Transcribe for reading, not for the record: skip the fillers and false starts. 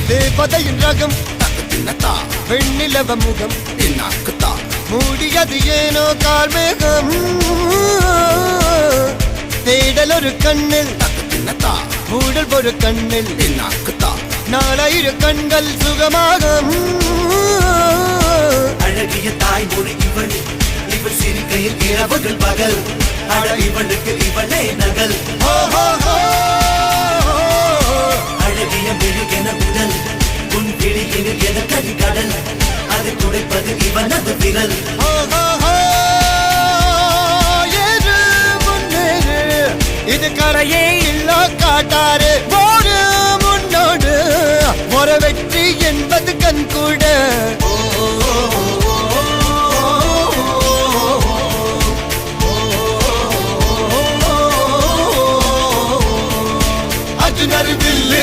தேவதையின் ரகம் வெண்ணிலவ முகம் மூடியது ஏனோ கார்மேகம் தேடல் ஒரு கண்ணில் மூடல் ஒரு கண்ணில் நாலாயிர கண்கள் சுகமாக அழகிய தாய்மொழி இவள் இவள் சிரிக்கையில் இரவுகள் பகல் அழ இவளுக்கு இவளே நகல்.